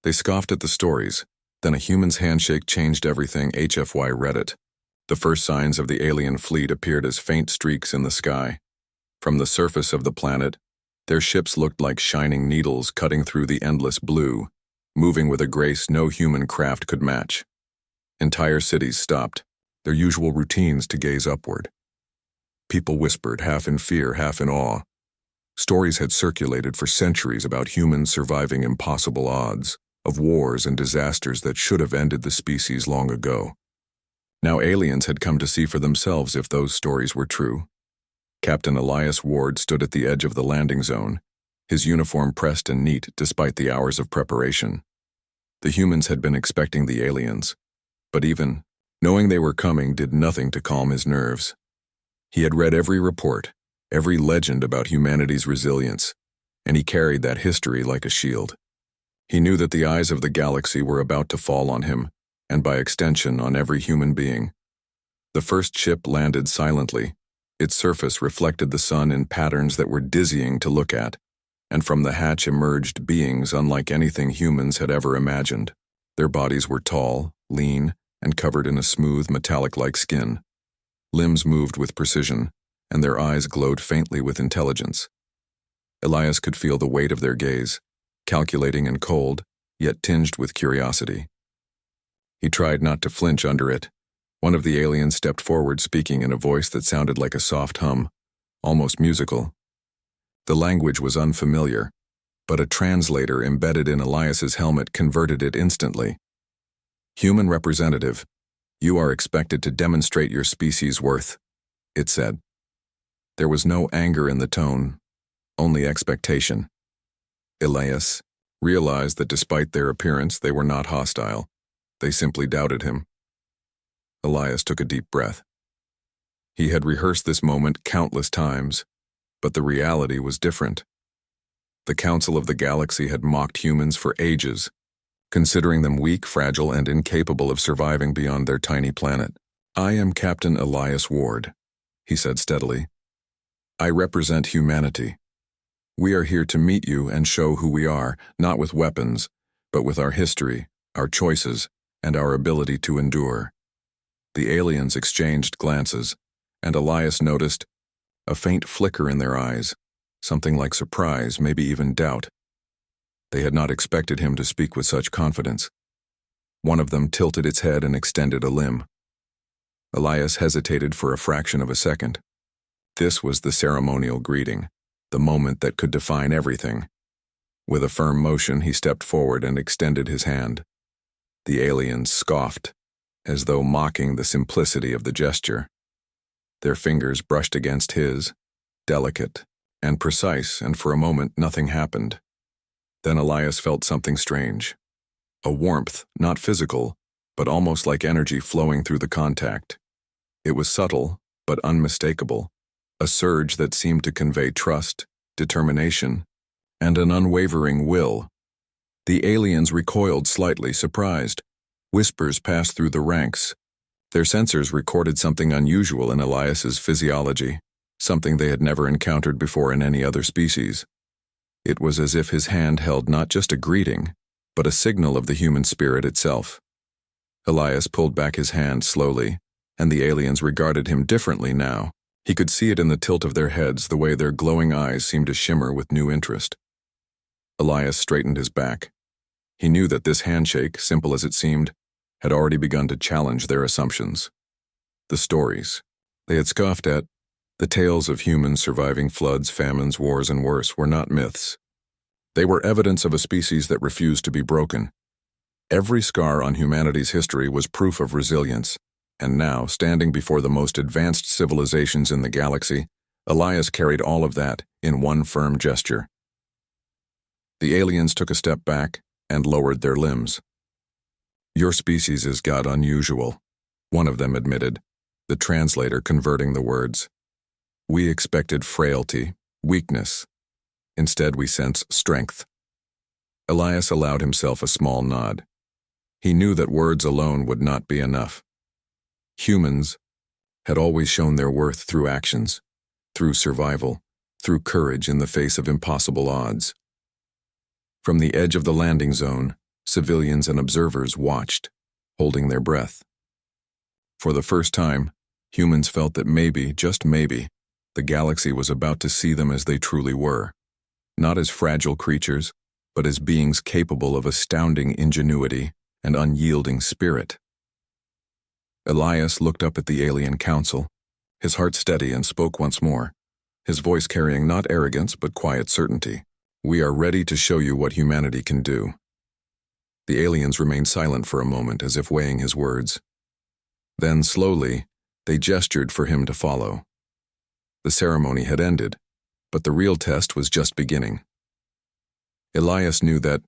They scoffed at the stories. Then a human's handshake changed everything. HFY Reddit. The first signs of the alien fleet appeared as faint streaks in the sky. From the surface of the planet, their ships looked like shining needles cutting through the endless blue, moving with a grace no human craft could match. Entire cities stopped, their usual routines to gaze upward. People whispered, half in fear, half in awe. Stories had circulated for centuries about humans surviving impossible odds, of wars and disasters that should have ended the species long ago. Now aliens had come to see for themselves if those stories were true. Captain Elias Ward stood at the edge of the landing zone, his uniform pressed and neat despite the hours of preparation. The humans had been expecting the aliens, but even knowing they were coming did nothing to calm his nerves. He had read every report, every legend about humanity's resilience, and he carried that history like a shield. He knew that the eyes of the galaxy were about to fall on him, and by extension on every human being. The first ship landed silently. Its surface reflected the sun in patterns that were dizzying to look at, and from the hatch emerged beings unlike anything humans had ever imagined. Their bodies were tall, lean, and covered in a smooth, metallic-like skin. Limbs moved with precision, and their eyes glowed faintly with intelligence. Elias could feel the weight of their gaze, calculating and cold, yet tinged with curiosity. He tried not to flinch under it. One of the aliens stepped forward, speaking in a voice that sounded like a soft hum, almost musical. The language was unfamiliar, but a translator embedded in Elias's helmet converted it instantly. "Human representative, you are expected to demonstrate your species' worth," it said. There was no anger in the tone, only expectation. Elias realized that despite their appearance, they were not hostile. They simply doubted him. Elias took a deep breath. He had rehearsed this moment countless times, but the reality was different. The Council of the Galaxy had mocked humans for ages, considering them weak, fragile, and incapable of surviving beyond their tiny planet. "I am Captain Elias Ward," he said steadily. "I represent humanity. We are here to meet you and show who we are, not with weapons, but with our history, our choices, and our ability to endure." The aliens exchanged glances, and Elias noticed a faint flicker in their eyes, something like surprise, maybe even doubt. They had not expected him to speak with such confidence. One of them tilted its head and extended a limb. Elias hesitated for a fraction of a second. This was the ceremonial greeting, the moment that could define everything. With a firm motion, he stepped forward and extended his hand. The aliens scoffed, as though mocking the simplicity of the gesture. Their fingers brushed against his, delicate and precise, and for a moment nothing happened. Then Elias felt something strange. A warmth, not physical, but almost like energy flowing through the contact. It was subtle, but unmistakable, a surge that seemed to convey trust, determination, and an unwavering will. The aliens recoiled slightly, surprised. Whispers passed through the ranks. Their sensors recorded something unusual in Elias's physiology, something they had never encountered before in any other species. It was as if his hand held not just a greeting, but a signal of the human spirit itself. Elias pulled back his hand slowly, and the aliens regarded him differently now. He could see it in the tilt of their heads, the way their glowing eyes seemed to shimmer with new interest. Elias straightened his back. He knew that this handshake, simple as it seemed, had already begun to challenge their assumptions. The stories they had scoffed at, the tales of humans surviving floods, famines, wars, and worse, were not myths. They were evidence of a species that refused to be broken. Every scar on humanity's history was proof of resilience, and now, standing before the most advanced civilizations in the galaxy, Elias carried all of that in one firm gesture. The aliens took a step back and lowered their limbs. "Your species is God unusual," one of them admitted, the translator converting the words. "We expected frailty, weakness. Instead, we sense strength." Elias allowed himself a small nod. He knew that words alone would not be enough. Humans had always shown their worth through actions, through survival, through courage in the face of impossible odds. From the edge of the landing zone, Civilians and observers watched, holding their breath. For the first time, humans felt that maybe, just maybe, the galaxy was about to see them as they truly were, not as fragile creatures, but as beings capable of astounding ingenuity and unyielding spirit. Elias looked up at the alien council, his heart steady, and spoke once more, his voice carrying not arrogance but quiet certainty. "We are ready to show you what humanity can do." The aliens remained silent for a moment, as if weighing his words. Then, slowly, they gestured for him to follow. The ceremony had ended, but the real test was just beginning. Elias knew that,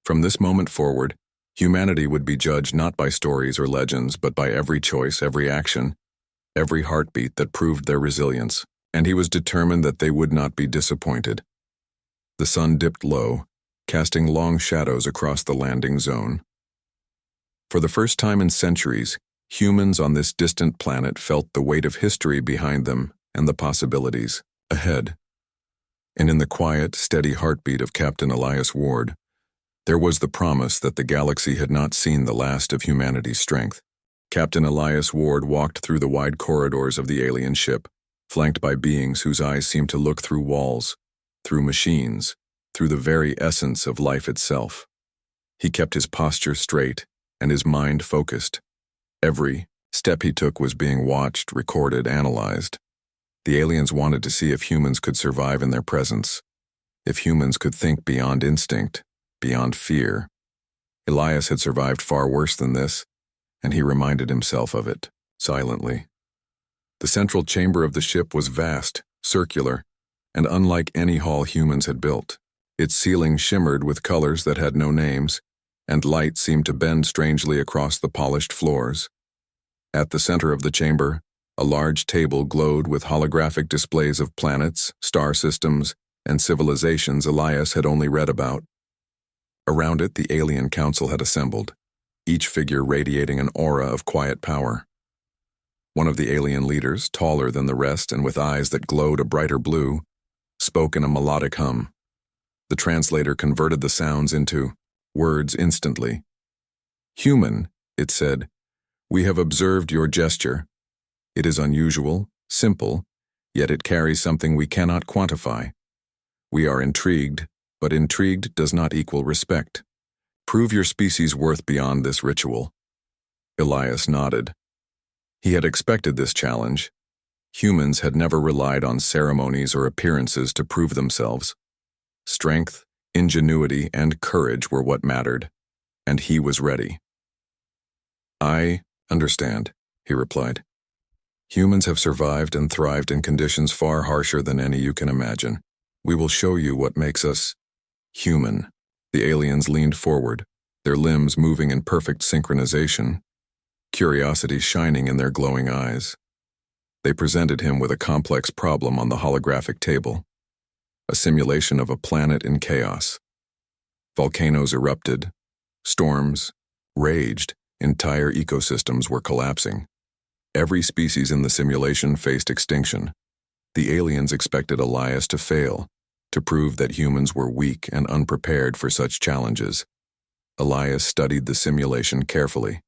from this moment forward, humanity would be judged not by stories or legends, but by every choice, every action, every heartbeat that proved their resilience, and he was determined that they would not be disappointed. The sun dipped low, casting long shadows across the landing zone. For the first time in centuries, humans on this distant planet felt the weight of history behind them and the possibilities ahead. And in the quiet, steady heartbeat of Captain Elias Ward, there was the promise that the galaxy had not seen the last of humanity's strength. Captain Elias Ward walked through the wide corridors of the alien ship, flanked by beings whose eyes seemed to look through walls, through machines, through the very essence of life itself. He kept his posture straight and his mind focused. Every step he took was being watched, recorded, analyzed. The aliens wanted to see if humans could survive in their presence, if humans could think beyond instinct, beyond fear. Elias had survived far worse than this, and he reminded himself of it, silently. The central chamber of the ship was vast, circular, and unlike any hall humans had built. Its ceiling shimmered with colors that had no names, and light seemed to bend strangely across the polished floors. At the center of the chamber, a large table glowed with holographic displays of planets, star systems, and civilizations Elias had only read about. Around it, the alien council had assembled, each figure radiating an aura of quiet power. One of the alien leaders, taller than the rest and with eyes that glowed a brighter blue, spoke in a melodic hum. The translator converted the sounds into words instantly. "Human," it said, "we have observed your gesture. It is unusual, simple, yet it carries something we cannot quantify. We are intrigued, but intrigued does not equal respect. Prove your species' worth beyond this ritual." Elias nodded. He had expected this challenge. Humans had never relied on ceremonies or appearances to prove themselves. Strength, ingenuity, and courage were what mattered, and he was ready. "I understand," he replied. "Humans have survived and thrived in conditions far harsher than any you can imagine. We will show you what makes us human." The aliens leaned forward, their limbs moving in perfect synchronization, curiosity shining in their glowing eyes. They presented him with a complex problem on the holographic table, a simulation of a planet in chaos. Volcanoes erupted, storms raged, entire ecosystems were collapsing. Every species in the simulation faced extinction. The aliens expected Elias to fail, to prove that humans were weak and unprepared for such challenges. Elias studied the simulation carefully.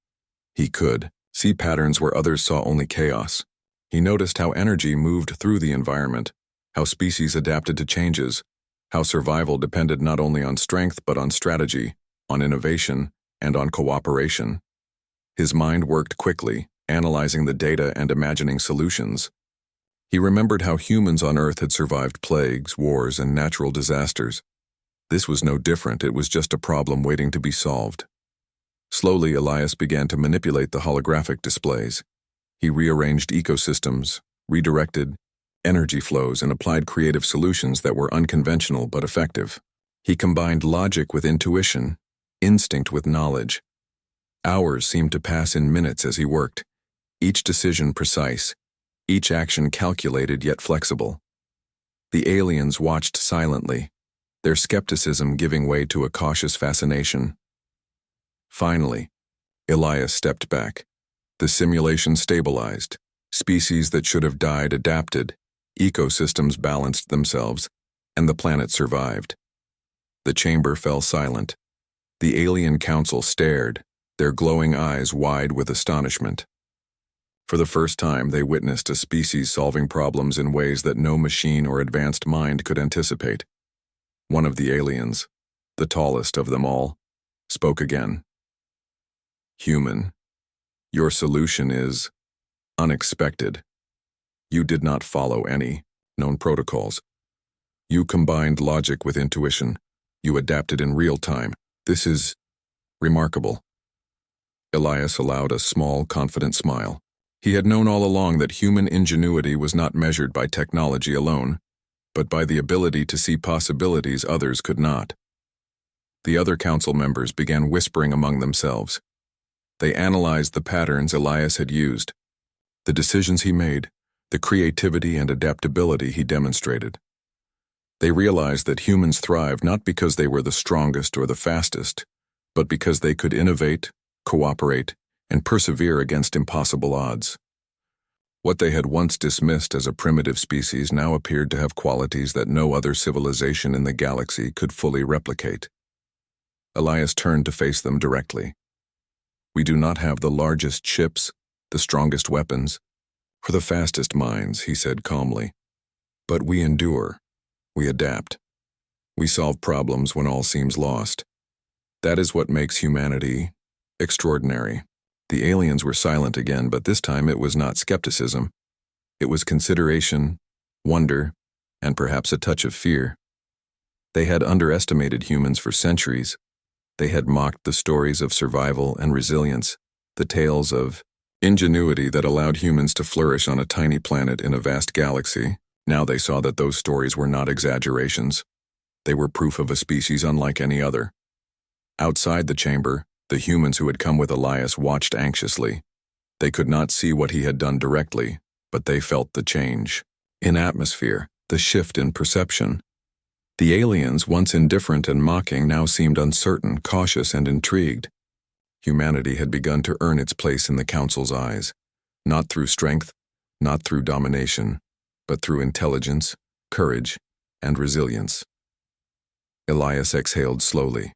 He could see patterns where others saw only chaos. He noticed how energy moved through the environment, how species adapted to changes, how survival depended not only on strength but on strategy, on innovation, and on cooperation. His mind worked quickly, analyzing the data and imagining solutions. He remembered how humans on Earth had survived plagues, wars, and natural disasters. This was no different, it was just a problem waiting to be solved. Slowly, Elias began to manipulate the holographic displays. He rearranged ecosystems, redirected energy flows, and applied creative solutions that were unconventional but effective. He combined logic with intuition, instinct with knowledge. Hours seemed to pass in minutes as he worked, each decision precise, each action calculated yet flexible. The aliens watched silently, their skepticism giving way to a cautious fascination. Finally, Elias stepped back. The simulation stabilized. Species that should have died adapted, ecosystems balanced themselves, and the planet survived. The chamber fell silent. The alien council stared, their glowing eyes wide with astonishment. For the first time, they witnessed a species solving problems in ways that no machine or advanced mind could anticipate. One of the aliens, the tallest of them all, spoke again. "Human, your solution is unexpected. You did not follow any known protocols. You combined logic with intuition. You adapted in real time. This is remarkable." Elias allowed a small, confident smile. He had known all along that human ingenuity was not measured by technology alone, but by the ability to see possibilities others could not. The other council members began whispering among themselves. They analyzed the patterns Elias had used, the decisions he made, the creativity and adaptability he demonstrated. They realized that humans thrived not because they were the strongest or the fastest, but because they could innovate, cooperate, and persevere against impossible odds. What they had once dismissed as a primitive species now appeared to have qualities that no other civilization in the galaxy could fully replicate. Elias turned to face them directly. "We do not have the largest ships, the strongest weapons, or the fastest minds," he said calmly. "But we endure. We adapt. We solve problems when all seems lost. That is what makes humanity extraordinary." The aliens were silent again, but this time it was not skepticism. It was consideration, wonder, and perhaps a touch of fear. They had underestimated humans for centuries. They had mocked the stories of survival and resilience, the tales of ingenuity that allowed humans to flourish on a tiny planet in a vast galaxy. Now they saw that those stories were not exaggerations. They were proof of a species unlike any other. Outside the chamber, the humans who had come with Elias watched anxiously. They could not see what he had done directly, but they felt the change in atmosphere, the shift in perception. The aliens, once indifferent and mocking, now seemed uncertain, cautious, and intrigued. Humanity had begun to earn its place in the council's eyes, not through strength, not through domination, but through intelligence, courage, and resilience. Elias exhaled slowly.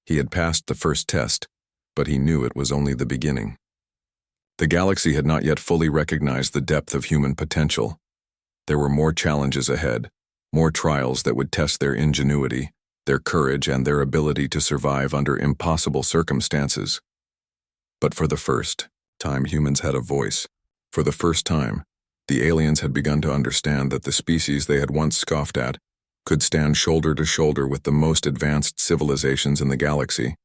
He had passed the first test, but he knew it was only the beginning. The galaxy had not yet fully recognized the depth of human potential. There were more challenges ahead, more trials that would test their ingenuity, their courage, and their ability to survive under impossible circumstances. But for the first time, humans had a voice. For the first time, the aliens had begun to understand that the species they had once scoffed at could stand shoulder to shoulder with the most advanced civilizations in the galaxy.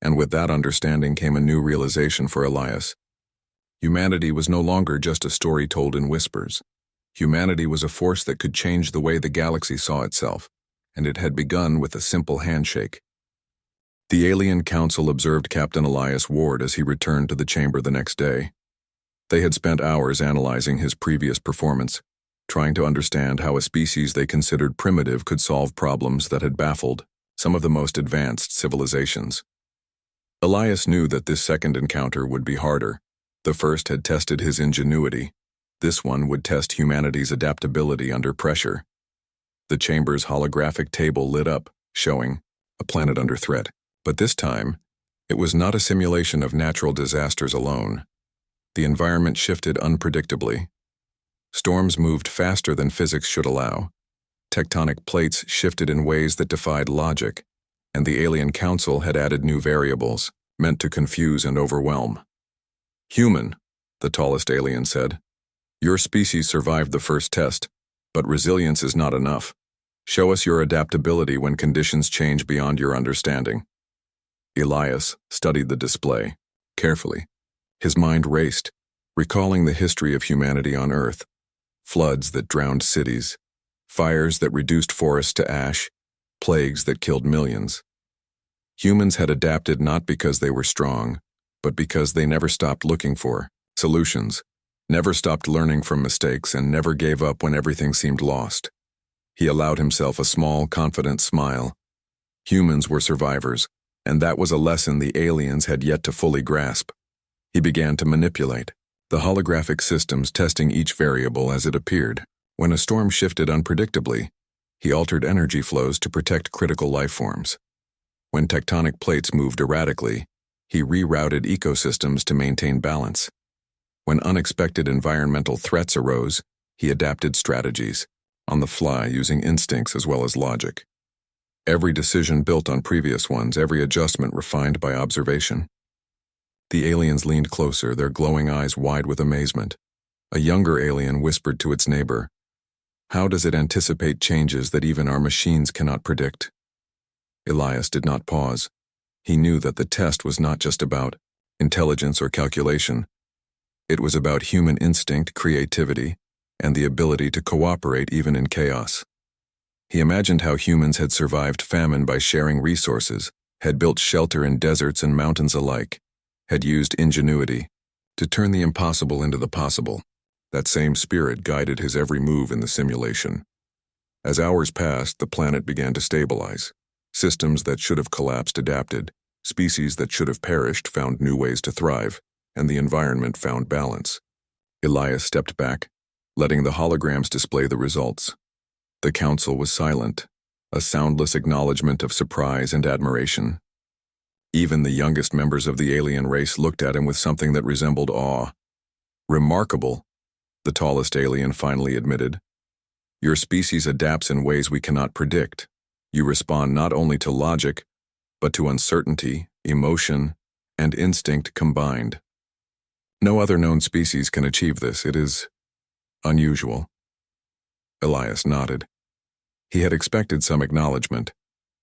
And with that understanding came a new realization for Elias. Humanity was no longer just a story told in whispers. Humanity was a force that could change the way the galaxy saw itself, and it had begun with a simple handshake. The alien council observed Captain Elias Ward as he returned to the chamber the next day. They had spent hours analyzing his previous performance, trying to understand how a species they considered primitive could solve problems that had baffled some of the most advanced civilizations. Elias knew that this second encounter would be harder. The first had tested his ingenuity. This one would test humanity's adaptability under pressure. The chamber's holographic table lit up, showing a planet under threat. But this time, it was not a simulation of natural disasters alone. The environment shifted unpredictably. Storms moved faster than physics should allow. Tectonic plates shifted in ways that defied logic, and the alien council had added new variables, meant to confuse and overwhelm. "Human," the tallest alien said, "your species survived the first test, but resilience is not enough. Show us your adaptability when conditions change beyond your understanding." Elias studied the display carefully. His mind raced, recalling the history of humanity on Earth. Floods that drowned cities, fires that reduced forests to ash, plagues that killed millions. Humans had adapted not because they were strong, but because they never stopped looking for solutions, never stopped learning from mistakes, and never gave up when everything seemed lost. He allowed himself a small, confident smile. Humans were survivors, and that was a lesson the aliens had yet to fully grasp. He began to manipulate the holographic systems, testing each variable as it appeared. When a storm shifted unpredictably, he altered energy flows to protect critical life forms. When tectonic plates moved erratically, he rerouted ecosystems to maintain balance. When unexpected environmental threats arose, he adapted strategies, on the fly using instincts as well as logic. Every decision built on previous ones, every adjustment refined by observation. The aliens leaned closer, their glowing eyes wide with amazement. A younger alien whispered to its neighbor, "How does it anticipate changes that even our machines cannot predict?" Elias did not pause. He knew that the test was not just about intelligence or calculation. It was about human instinct, creativity, and the ability to cooperate even in chaos. He imagined how humans had survived famine by sharing resources, had built shelter in deserts and mountains alike, had used ingenuity to turn the impossible into the possible. That same spirit guided his every move in the simulation. As hours passed, the planet began to stabilize. Systems that should have collapsed adapted, species that should have perished found new ways to thrive, and the environment found balance. Elias stepped back, letting the holograms display the results. The council was silent, a soundless acknowledgement of surprise and admiration. Even the youngest members of the alien race looked at him with something that resembled awe. "Remarkable," the tallest alien finally admitted. "Your species adapts in ways we cannot predict. You respond not only to logic, but to uncertainty, emotion, and instinct combined. No other known species can achieve this. It is unusual." Elias nodded. He had expected some acknowledgement,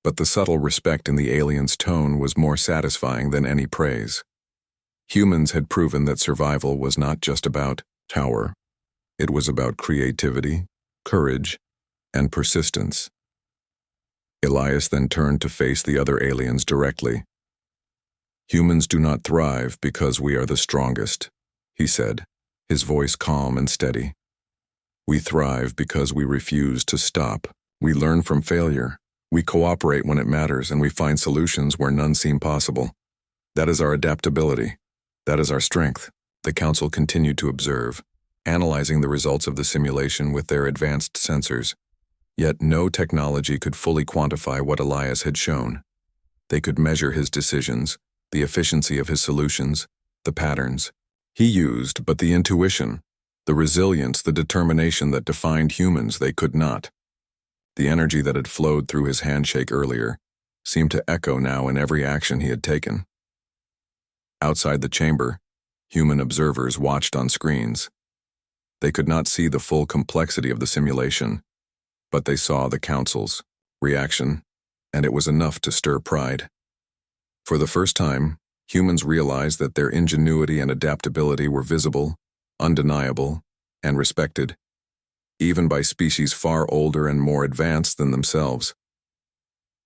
but the subtle respect in the alien's tone was more satisfying than any praise. Humans had proven that survival was not just about power. It was about creativity, courage, and persistence. Elias then turned to face the other aliens directly. "Humans do not thrive because we are the strongest," he said, his voice calm and steady. "We thrive because we refuse to stop. We learn from failure. We cooperate when it matters, and we find solutions where none seem possible. That is our adaptability. That is our strength." The council continued to observe, analyzing the results of the simulation with their advanced sensors. Yet no technology could fully quantify what Elias had shown. They could measure his decisions, the efficiency of his solutions, the patterns he used, but the intuition, the resilience, the determination that defined humans, they could not. The energy that had flowed through his handshake earlier seemed to echo now in every action he had taken. Outside the chamber, human observers watched on screens. They could not see the full complexity of the simulation, but they saw the council's reaction, and it was enough to stir pride. For the first time, humans realized that their ingenuity and adaptability were visible, undeniable, and respected, even by species far older and more advanced than themselves.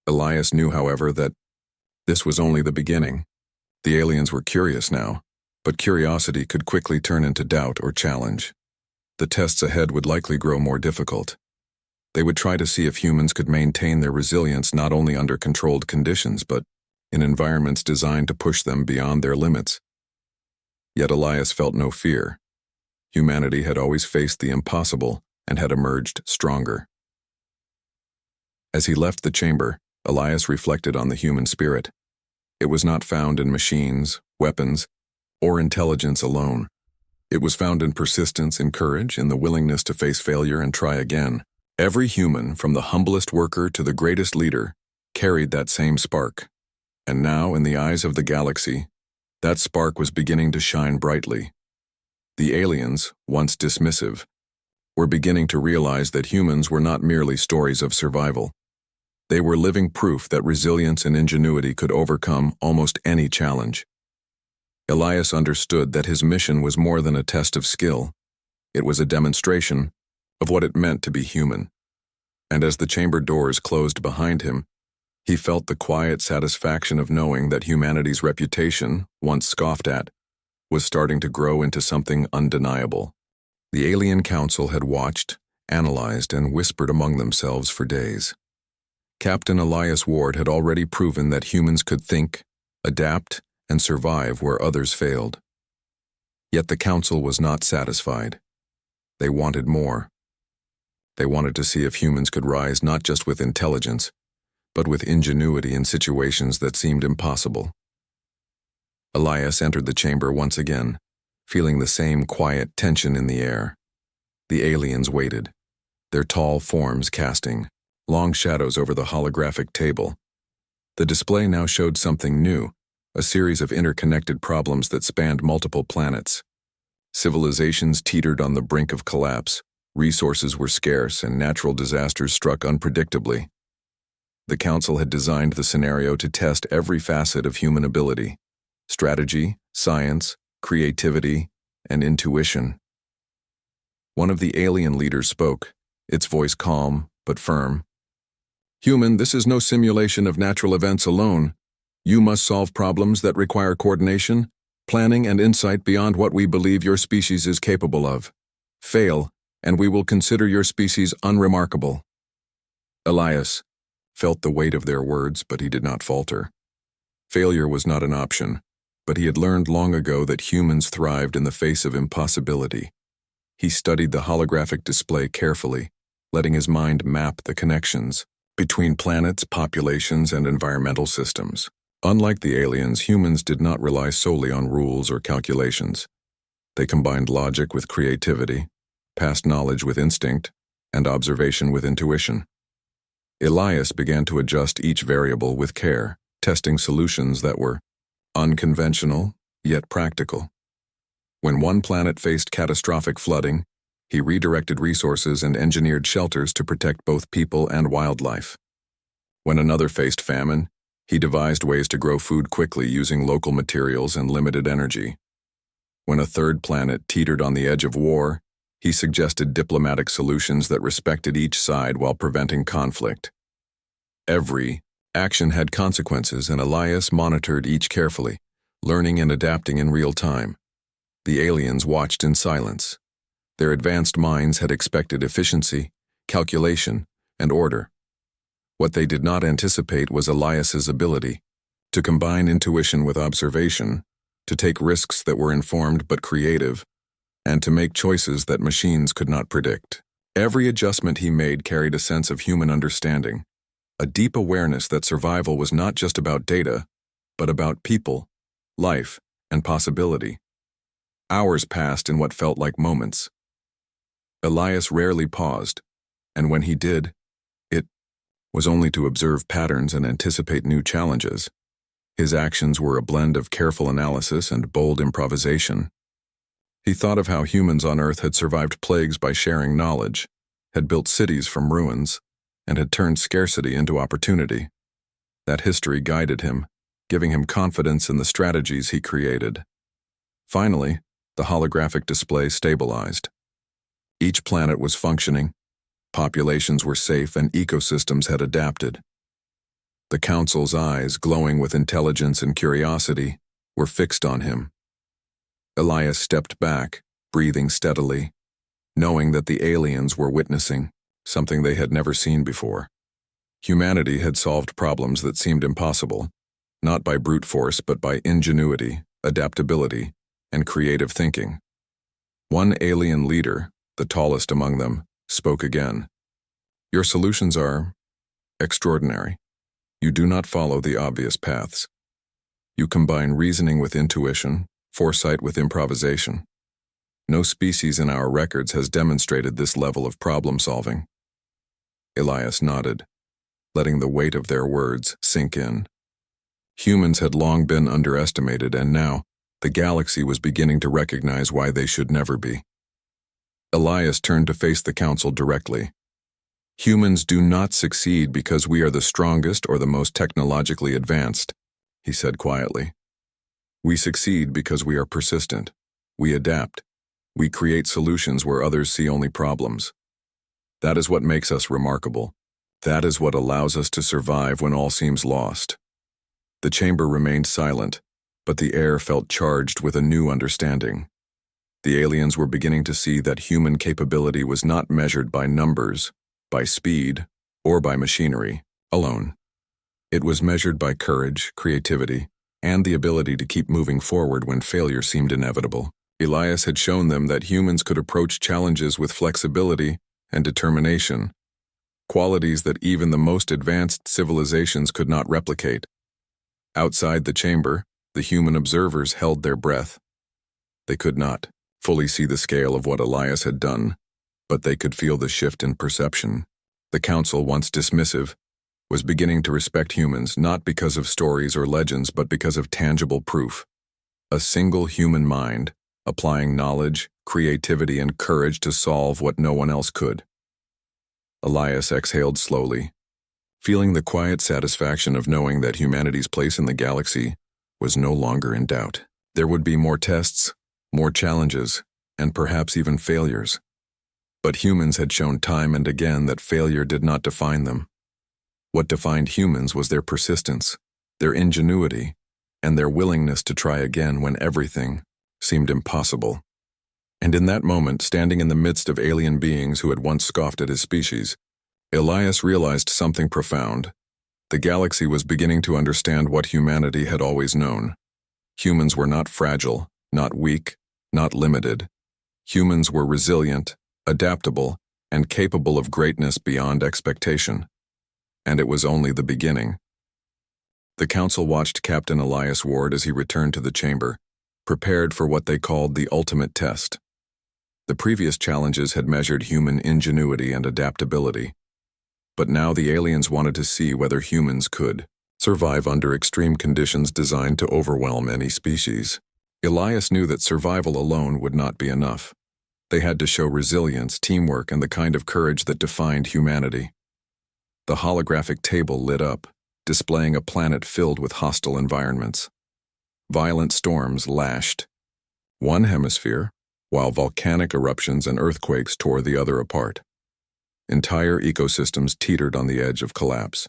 Elias knew, however, that this was only the beginning. The aliens were curious now, but curiosity could quickly turn into doubt or challenge. The tests ahead would likely grow more difficult. They would try to see if humans could maintain their resilience not only under controlled conditions, but in environments designed to push them beyond their limits. Yet Elias felt no fear. Humanity had always faced the impossible and had emerged stronger. As he left the chamber, Elias reflected on the human spirit. It was not found in machines, weapons, or intelligence alone. It was found in persistence, in courage, in the willingness to face failure and try again. Every human, from the humblest worker to the greatest leader, carried that same spark. And now, in the eyes of the galaxy, that spark was beginning to shine brightly. The aliens, once dismissive, were beginning to realize that humans were not merely stories of survival. They were living proof that resilience and ingenuity could overcome almost any challenge. Elias understood that his mission was more than a test of skill. It was a demonstration of what it meant to be human. And as the chamber doors closed behind him, he felt the quiet satisfaction of knowing that humanity's reputation, once scoffed at, was starting to grow into something undeniable. The Alien Council had watched, analyzed, and whispered among themselves for days. Captain Elias Ward had already proven that humans could think, adapt, and survive where others failed. Yet the Council was not satisfied. They wanted more. They wanted to see if humans could rise not just with intelligence, but with ingenuity in situations that seemed impossible. Elias entered the chamber once again, feeling the same quiet tension in the air. The aliens waited, their tall forms casting long shadows over the holographic table. The display now showed something new, a series of interconnected problems that spanned multiple planets. Civilizations teetered on the brink of collapse, resources were scarce, and natural disasters struck unpredictably. The Council had designed the scenario to test every facet of human ability: strategy, science, creativity, and intuition. One of the alien leaders spoke, its voice calm but firm. "Human, this is no simulation of natural events alone. You must solve problems that require coordination, planning, and insight beyond what we believe your species is capable of. Fail, and we will consider your species unremarkable." Elias felt the weight of their words, but he did not falter. Failure was not an option, but he had learned long ago that humans thrived in the face of impossibility. He studied the holographic display carefully, letting his mind map the connections between planets, populations, and environmental systems. Unlike the aliens, humans did not rely solely on rules or calculations. They combined logic with creativity, past knowledge with instinct, and observation with intuition. Elias began to adjust each variable with care, testing solutions that were unconventional, yet practical. When one planet faced catastrophic flooding, he redirected resources and engineered shelters to protect both people and wildlife. When another faced famine, he devised ways to grow food quickly using local materials and limited energy. When a third planet teetered on the edge of war, he suggested diplomatic solutions that respected each side while preventing conflict. Every action had consequences, and Elias monitored each carefully, learning and adapting in real time. The aliens watched in silence. Their advanced minds had expected efficiency, calculation, and order. What they did not anticipate was Elias's ability to combine intuition with observation, to take risks that were informed but creative, and to make choices that machines could not predict. Every adjustment he made carried a sense of human understanding, a deep awareness that survival was not just about data, but about people, life, and possibility. Hours passed in what felt like moments. Elias rarely paused, and when he did, it was only to observe patterns and anticipate new challenges. His actions were a blend of careful analysis and bold improvisation. He thought of how humans on Earth had survived plagues by sharing knowledge, had built cities from ruins, and had turned scarcity into opportunity. That history guided him, giving him confidence in the strategies he created. Finally, the holographic display stabilized. Each planet was functioning, populations were safe, and ecosystems had adapted. The Council's eyes, glowing with intelligence and curiosity, were fixed on him. Elias stepped back, breathing steadily, knowing that the aliens were witnessing something they had never seen before. Humanity had solved problems that seemed impossible, not by brute force but by ingenuity, adaptability, and creative thinking. One alien leader, the tallest among them, spoke again. "Your solutions are extraordinary. You do not follow the obvious paths. You combine reasoning with intuition, foresight with improvisation. No species in our records has demonstrated this level of problem-solving." Elias nodded, letting the weight of their words sink in. Humans had long been underestimated, and now the galaxy was beginning to recognize why they should never be. Elias turned to face the Council directly. "Humans do not succeed because we are the strongest or the most technologically advanced," he said quietly. "We succeed because we are persistent. We adapt. We create solutions where others see only problems. That is what makes us remarkable. That is what allows us to survive when all seems lost." The chamber remained silent, but the air felt charged with a new understanding. The aliens were beginning to see that human capability was not measured by numbers, by speed, or by machinery alone. It was measured by courage, creativity, and the ability to keep moving forward when failure seemed inevitable. Elias had shown them that humans could approach challenges with flexibility and determination, qualities that even the most advanced civilizations could not replicate. Outside the chamber, the human observers held their breath. They could not fully see the scale of what Elias had done, but they could feel the shift in perception. The council, once dismissive, was beginning to respect humans not because of stories or legends but because of tangible proof. A single human mind, applying knowledge, creativity, and courage to solve what no one else could. Elias exhaled slowly, feeling the quiet satisfaction of knowing that humanity's place in the galaxy was no longer in doubt. There would be more tests, more challenges, and perhaps even failures. But humans had shown time and again that failure did not define them. What defined humans was their persistence, their ingenuity, and their willingness to try again when everything seemed impossible. And in that moment, standing in the midst of alien beings who had once scoffed at his species, Elias realized something profound. The galaxy was beginning to understand what humanity had always known. Humans were not fragile, not weak, not limited. Humans were resilient, adaptable, and capable of greatness beyond expectation. And it was only the beginning. The council watched Captain Elias Ward as he returned to the chamber, prepared for what they called the ultimate test. The previous challenges had measured human ingenuity and adaptability, but now the aliens wanted to see whether humans could survive under extreme conditions designed to overwhelm any species. Elias knew that survival alone would not be enough. They had to show resilience, teamwork, and the kind of courage that defined humanity. The holographic table lit up, displaying a planet filled with hostile environments. Violent storms lashed one hemisphere, while volcanic eruptions and earthquakes tore the other apart. Entire ecosystems teetered on the edge of collapse.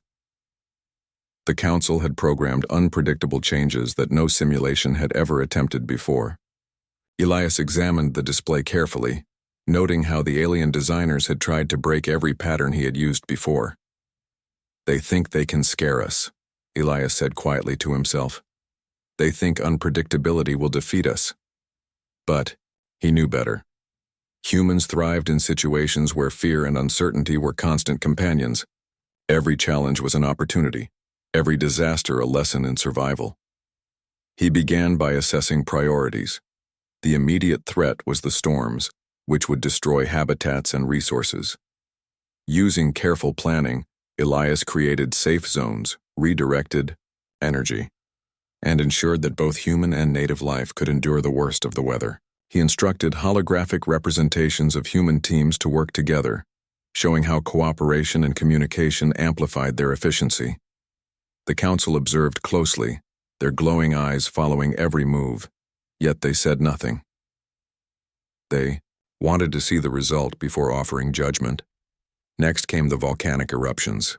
The council had programmed unpredictable changes that no simulation had ever attempted before. Elias examined the display carefully, noting how the alien designers had tried to break every pattern he had used before. "They think they can scare us," Elias said quietly to himself. "They think unpredictability will defeat us." But he knew better. Humans thrived in situations where fear and uncertainty were constant companions. Every challenge was an opportunity, every disaster a lesson in survival. He began by assessing priorities. The immediate threat was the storms, which would destroy habitats and resources. Using careful planning, Elias created safe zones, redirected energy, and ensured that both human and native life could endure the worst of the weather. He instructed holographic representations of human teams to work together, showing how cooperation and communication amplified their efficiency. The council observed closely, their glowing eyes following every move, yet they said nothing. They wanted to see the result before offering judgment. Next came the volcanic eruptions.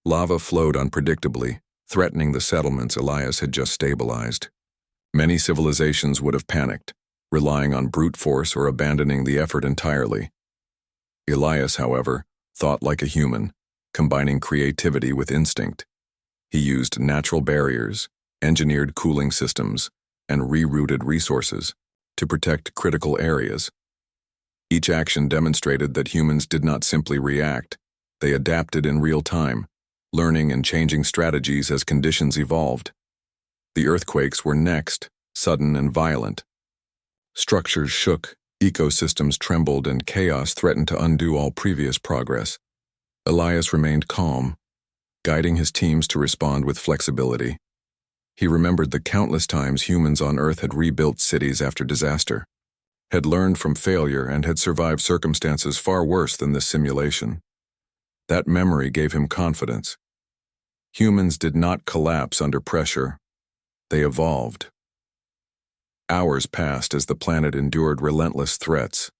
Lava flowed unpredictably, threatening the settlements Elias had just stabilized. Many civilizations would have panicked, relying on brute force or abandoning the effort entirely. Elias, however, thought like a human, combining creativity with instinct. He used natural barriers, engineered cooling systems, and rerouted resources to protect critical areas. Each action demonstrated that humans did not simply react, they adapted in real time, learning and changing strategies as conditions evolved. The earthquakes were next, sudden and violent. Structures shook, ecosystems trembled, and chaos threatened to undo all previous progress. Elias remained calm, guiding his teams to respond with flexibility. He remembered the countless times humans on Earth had rebuilt cities after disaster, had learned from failure, and had survived circumstances far worse than this simulation. That memory gave him confidence. Humans did not collapse under pressure. They evolved. Hours passed as the planet endured relentless threats.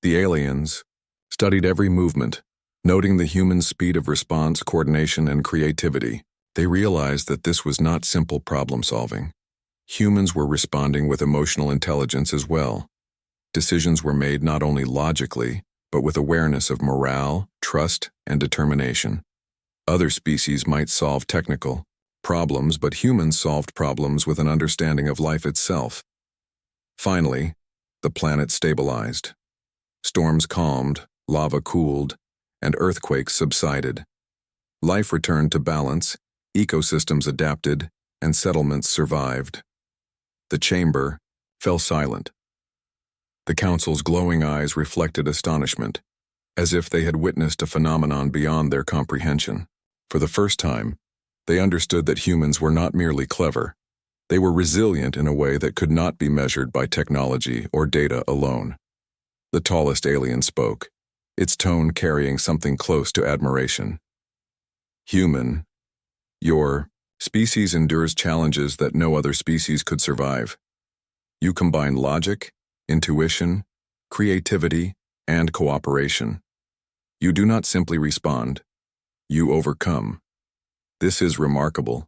The aliens studied every movement, noting the human speed of response, coordination, and creativity. They realized that this was not simple problem-solving. Humans were responding with emotional intelligence as well. Decisions were made not only logically, but with awareness of morale, trust, and determination. Other species might solve technical problems, but humans solved problems with an understanding of life itself. Finally, the planet stabilized. Storms calmed, lava cooled, and earthquakes subsided. Life returned to balance, ecosystems adapted, and settlements survived. The chamber fell silent. The council's glowing eyes reflected astonishment, as if they had witnessed a phenomenon beyond their comprehension. For the first time, they understood that humans were not merely clever. They were resilient in a way that could not be measured by technology or data alone. The tallest alien spoke, its tone carrying something close to admiration. Human, your species endures challenges that no other species could survive. You combine logic, intuition, creativity, and cooperation. You do not simply respond, you overcome. This is remarkable.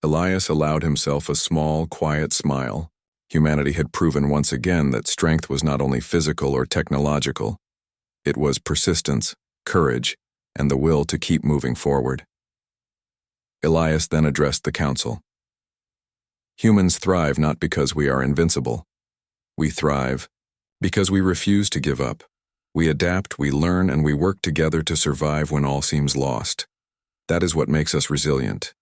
Elias allowed himself a small, quiet smile. Humanity had proven once again that strength was not only physical or technological. It was persistence, courage, and the will to keep moving forward. Elias then addressed the council. Humans thrive not because we are invincible. We thrive because we refuse to give up. We adapt, we learn, and we work together to survive when all seems lost. That is what makes us resilient.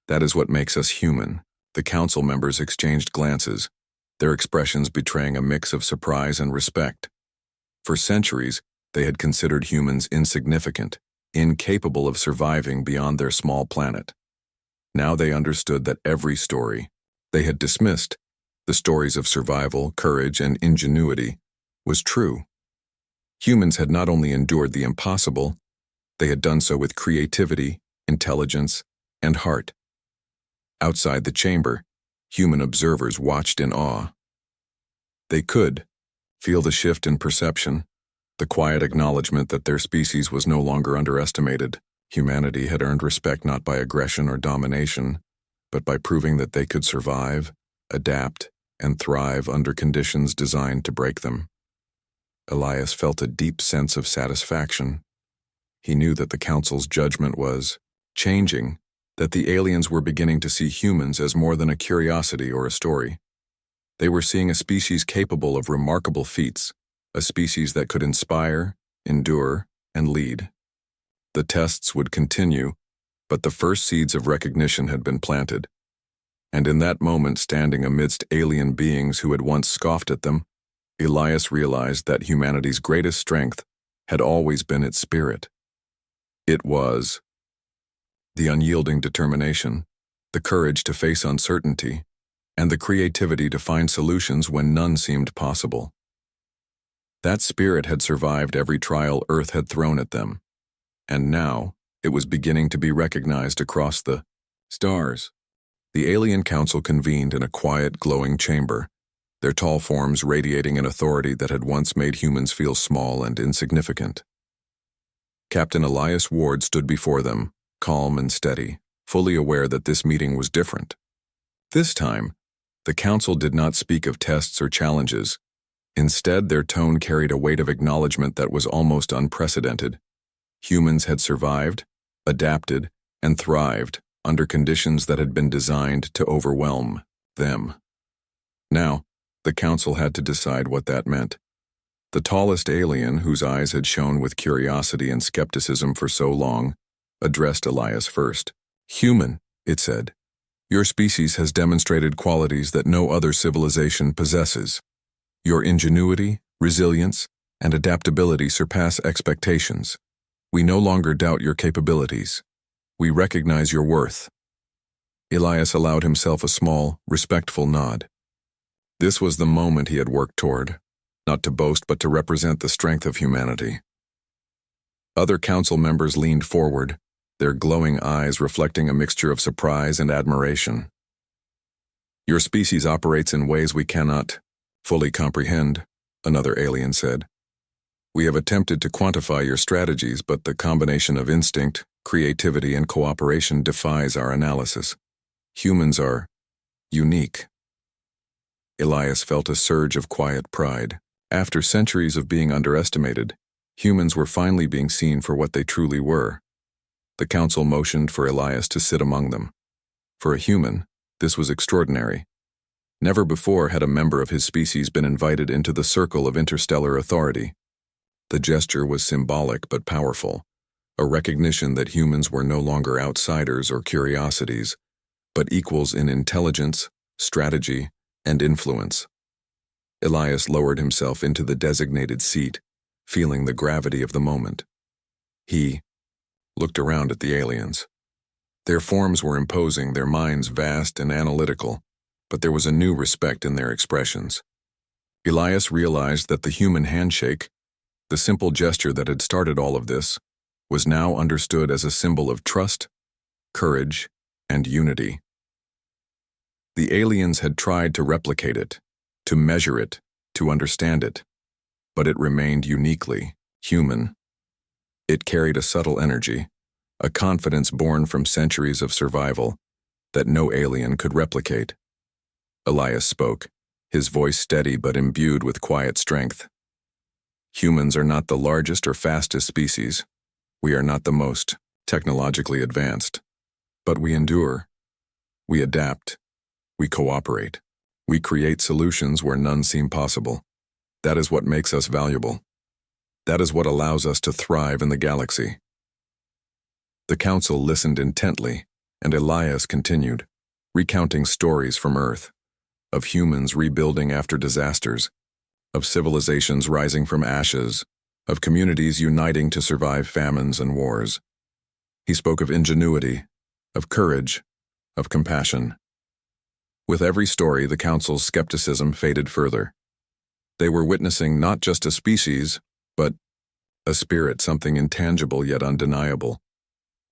That is what makes us human. The council members exchanged glances, their expressions betraying a mix of surprise and respect. For centuries, they had considered humans insignificant, incapable of surviving beyond their small planet. Now they understood that every story they had dismissed, the stories of survival, courage, and ingenuity, was true. Humans had not only endured the impossible, they had done so with creativity, intelligence, and heart. Outside the chamber, human observers watched in awe. They could feel the shift in perception, the quiet acknowledgement that their species was no longer underestimated. Humanity had earned respect not by aggression or domination, but by proving that they could survive, adapt, and thrive under conditions designed to break them. Elias felt a deep sense of satisfaction. He knew that the council's judgment was changing, that the aliens were beginning to see humans as more than a curiosity or a story. They were seeing a species capable of remarkable feats, a species that could inspire, endure, and lead. The tests would continue, but the first seeds of recognition had been planted. And in that moment, standing amidst alien beings who had once scoffed at them, Elias realized that humanity's greatest strength had always been its spirit. It was the unyielding determination, the courage to face uncertainty, and the creativity to find solutions when none seemed possible. That spirit had survived every trial Earth had thrown at them, and now it was beginning to be recognized across the stars. The Alien Council convened in a quiet, glowing chamber, their tall forms radiating an authority that had once made humans feel small and insignificant. Captain Elias Ward stood before them, calm and steady, fully aware that this meeting was different. This time, the council did not speak of tests or challenges. Instead, their tone carried a weight of acknowledgement that was almost unprecedented. Humans had survived, adapted, and thrived under conditions that had been designed to overwhelm them. Now, the council had to decide what that meant. The tallest alien, whose eyes had shone with curiosity and skepticism for so long, addressed Elias first. "Human," it said, "your species has demonstrated qualities that no other civilization possesses. Your ingenuity, resilience, and adaptability surpass expectations. We no longer doubt your capabilities. We recognize your worth." Elias allowed himself a small, respectful nod. This was the moment he had worked toward, not to boast but to represent the strength of humanity. Other council members leaned forward, their glowing eyes reflecting a mixture of surprise and admiration. "Your species operates in ways we cannot fully comprehend," another alien said. "We have attempted to quantify your strategies, but the combination of instinct, creativity, and cooperation defies our analysis. Humans are unique." Elias felt a surge of quiet pride. After centuries of being underestimated, humans were finally being seen for what they truly were. The council motioned for Elias to sit among them. For a human, this was extraordinary. Never before had a member of his species been invited into the circle of interstellar authority. The gesture was symbolic but powerful, a recognition that humans were no longer outsiders or curiosities, but equals in intelligence, strategy, and influence. Elias lowered himself into the designated seat, feeling the gravity of the moment. He looked around at the aliens. Their forms were imposing, their minds vast and analytical, but there was a new respect in their expressions. Elias realized that the human handshake, the simple gesture that had started all of this, was now understood as a symbol of trust, courage, and unity. The aliens had tried to replicate it, to measure it, to understand it, but it remained uniquely human. It carried a subtle energy, a confidence born from centuries of survival that no alien could replicate. Elias spoke, his voice steady but imbued with quiet strength. Humans are not the largest or fastest species. We are not the most technologically advanced. But we endure. We adapt. We cooperate. We create solutions where none seem possible. That is what makes us valuable. That is what allows us to thrive in the galaxy. The council listened intently, and Elias continued, recounting stories from Earth, of humans rebuilding after disasters, of civilizations rising from ashes, of communities uniting to survive famines and wars. He spoke of ingenuity, of courage, of compassion. With every story, the council's skepticism faded further. They were witnessing not just a species, but a spirit, something intangible yet undeniable.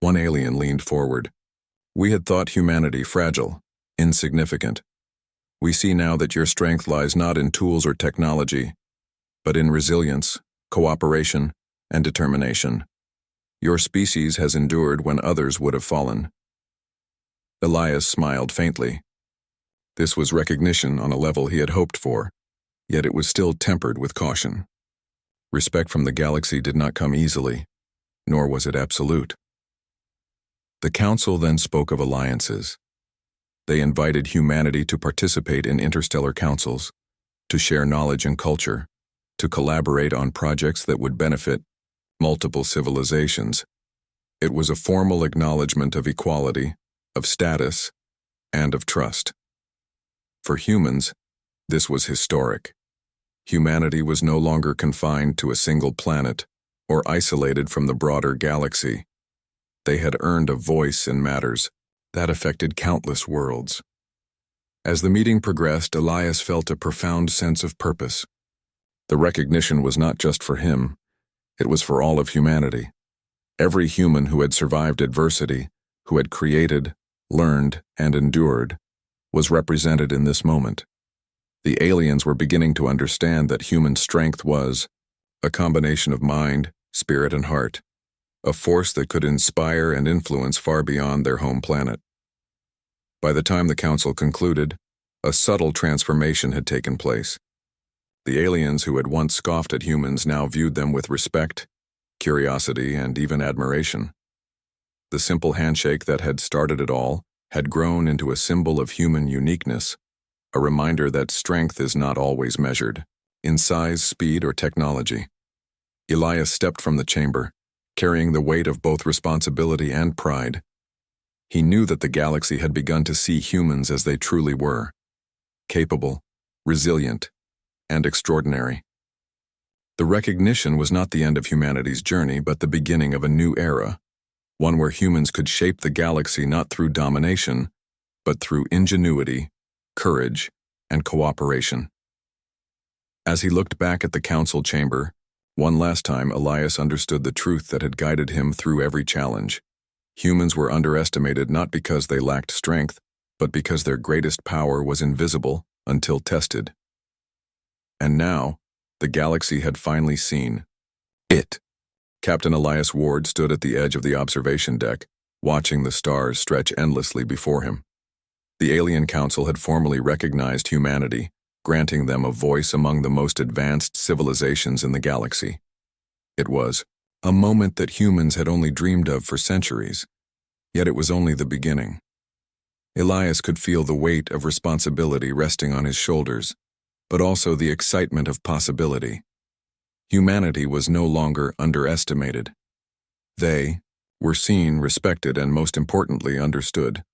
One alien leaned forward. We had thought humanity fragile, insignificant. We see now that your strength lies not in tools or technology, but in resilience, cooperation, and determination. Your species has endured when others would have fallen. Elias smiled faintly. This was recognition on a level he had hoped for, yet it was still tempered with caution. Respect from the galaxy did not come easily, nor was it absolute. The council then spoke of alliances. They invited humanity to participate in interstellar councils, to share knowledge and culture, to collaborate on projects that would benefit multiple civilizations. It was a formal acknowledgement of equality, of status, and of trust. For humans, this was historic. Humanity was no longer confined to a single planet or isolated from the broader galaxy. They had earned a voice in matters that affected countless worlds. As the meeting progressed, Elias felt a profound sense of purpose. The recognition was not just for him, it was for all of humanity. Every human who had survived adversity, who had created, learned, and endured, was represented in this moment. The aliens were beginning to understand that human strength was a combination of mind, spirit, and heart, a force that could inspire and influence far beyond their home planet. By the time the council concluded, a subtle transformation had taken place. The aliens who had once scoffed at humans now viewed them with respect, curiosity, and even admiration. The simple handshake that had started it all had grown into a symbol of human uniqueness, a reminder that strength is not always measured in size, speed, or technology. Elias stepped from the chamber, carrying the weight of both responsibility and pride. He knew that the galaxy had begun to see humans as they truly were, capable, resilient, and extraordinary. The recognition was not the end of humanity's journey, but the beginning of a new era, one where humans could shape the galaxy not through domination, but through ingenuity, courage, and cooperation. As he looked back at the council chamber, one last time Elias understood the truth that had guided him through every challenge. Humans were underestimated not because they lacked strength, but because their greatest power was invisible until tested. And now, the galaxy had finally seen it. Captain Elias Ward stood at the edge of the observation deck, watching the stars stretch endlessly before him. The Alien Council had formally recognized humanity, granting them a voice among the most advanced civilizations in the galaxy. It was a moment that humans had only dreamed of for centuries, yet it was only the beginning. Elias could feel the weight of responsibility resting on his shoulders, but also the excitement of possibility. Humanity was no longer underestimated. They were seen, respected, and most importantly, understood.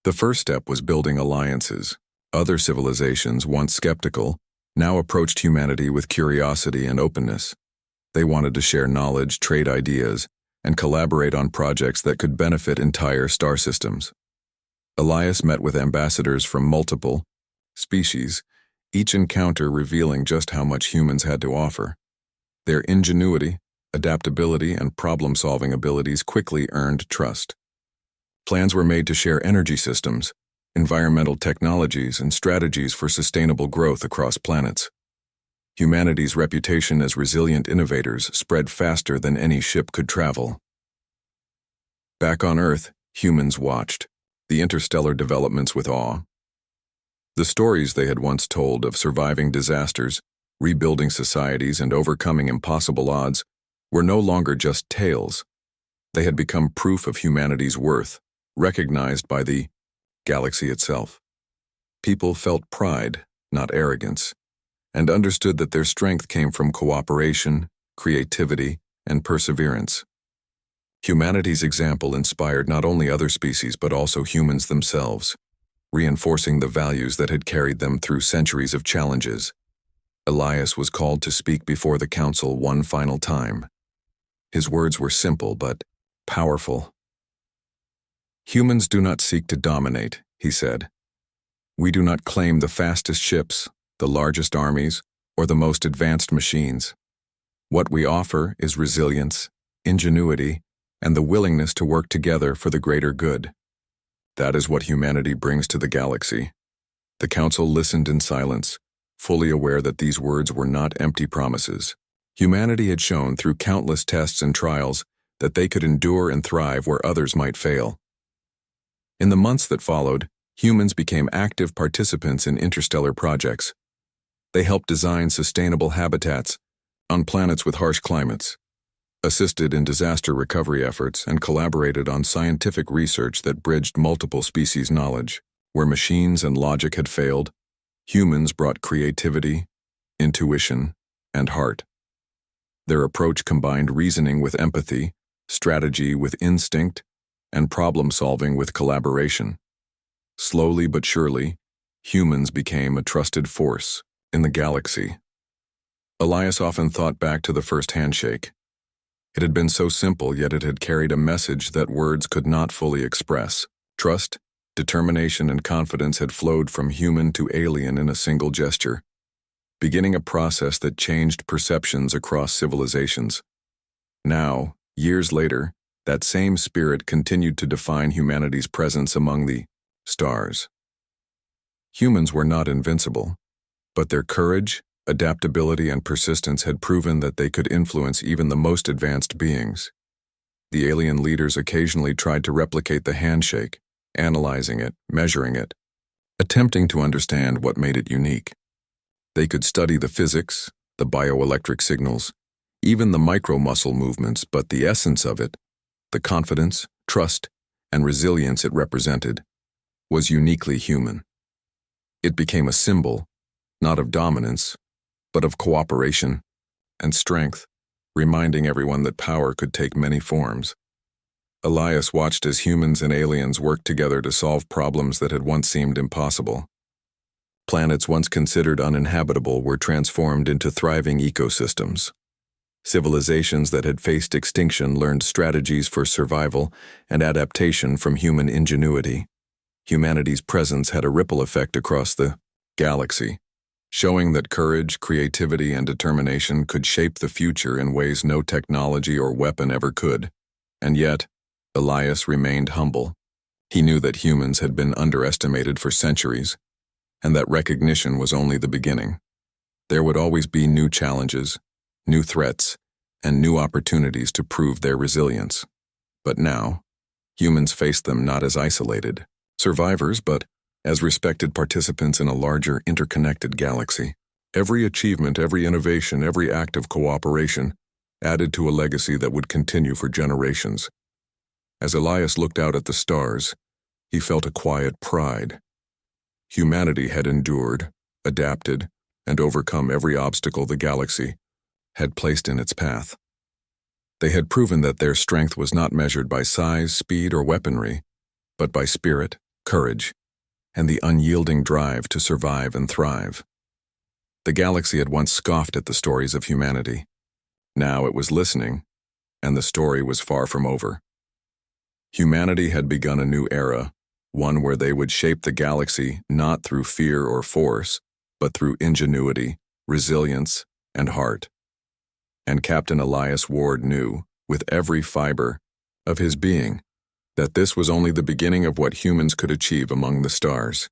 The first step was building alliances. Other civilizations, once skeptical, now approached humanity with curiosity and openness. They wanted to share knowledge, trade ideas, and collaborate on projects that could benefit entire star systems. Elias met with ambassadors from multiple species, each encounter revealing just how much humans had to offer. Their ingenuity, adaptability, and problem-solving abilities quickly earned trust. Plans were made to share energy systems, environmental technologies, and strategies for sustainable growth across planets. Humanity's reputation as resilient innovators spread faster than any ship could travel. Back on Earth, humans watched the interstellar developments with awe. The stories they had once told of surviving disasters, rebuilding societies, and overcoming impossible odds were no longer just tales. They had become proof of humanity's worth, recognized by the galaxy itself. People felt pride, not arrogance, and understood that their strength came from cooperation, creativity, and perseverance. Humanity's example inspired not only other species but also humans themselves, reinforcing the values that had carried them through centuries of challenges. Elias was called to speak before the council one final time. His words were simple but powerful. "Humans do not seek to dominate," he said. "We do not claim the fastest ships, the largest armies, or the most advanced machines. What we offer is resilience, ingenuity, and the willingness to work together for the greater good. That is what humanity brings to the galaxy." The council listened in silence, fully aware that these words were not empty promises. Humanity had shown through countless tests and trials that they could endure and thrive where others might fail. In the months that followed, humans became active participants in interstellar projects. They helped design sustainable habitats on planets with harsh climates, assisted in disaster recovery efforts, and collaborated on scientific research that bridged multiple species' knowledge. Where machines and logic had failed, humans brought creativity, intuition, and heart. Their approach combined reasoning with empathy, strategy with instinct, and problem-solving with collaboration. Slowly but surely, humans became a trusted force in the galaxy. Elias often thought back to the first handshake. It had been so simple, yet it had carried a message that words could not fully express. Trust, determination, and confidence had flowed from human to alien in a single gesture, beginning a process that changed perceptions across civilizations. Now, years later, that same spirit continued to define humanity's presence among the stars. Humans were not invincible, but their courage, adaptability, and persistence had proven that they could influence even the most advanced beings. The alien leaders occasionally tried to replicate the handshake, analyzing it, measuring it, attempting to understand what made it unique. They could study the physics, the bioelectric signals, even the micro-muscle movements, but the essence of it, the confidence, trust, and resilience it represented, was uniquely human. It became a symbol, not of dominance, but of cooperation and strength, reminding everyone that power could take many forms. Elias watched as humans and aliens worked together to solve problems that had once seemed impossible. Planets once considered uninhabitable were transformed into thriving ecosystems. Civilizations that had faced extinction learned strategies for survival and adaptation from human ingenuity. Humanity's presence had a ripple effect across the galaxy, showing that courage, creativity, and determination could shape the future in ways no technology or weapon ever could. And yet, Elias remained humble. He knew that humans had been underestimated for centuries, and that recognition was only the beginning. There would always be new challenges, new threats, and new opportunities to prove their resilience. But now, humans faced them not as isolated survivors, but as respected participants in a larger, interconnected galaxy. Every achievement, every innovation, every act of cooperation added to a legacy that would continue for generations. As Elias looked out at the stars, he felt a quiet pride. Humanity had endured, adapted, and overcome every obstacle the galaxy had placed in its path. They had proven that their strength was not measured by size, speed, or weaponry, but by spirit, courage, and the unyielding drive to survive and thrive. The galaxy had once scoffed at the stories of humanity. Now it was listening, and the story was far from over. Humanity had begun a new era, one where they would shape the galaxy not through fear or force, but through ingenuity, resilience, and heart. And Captain Elias Ward knew, with every fiber of his being, that this was only the beginning of what humans could achieve among the stars.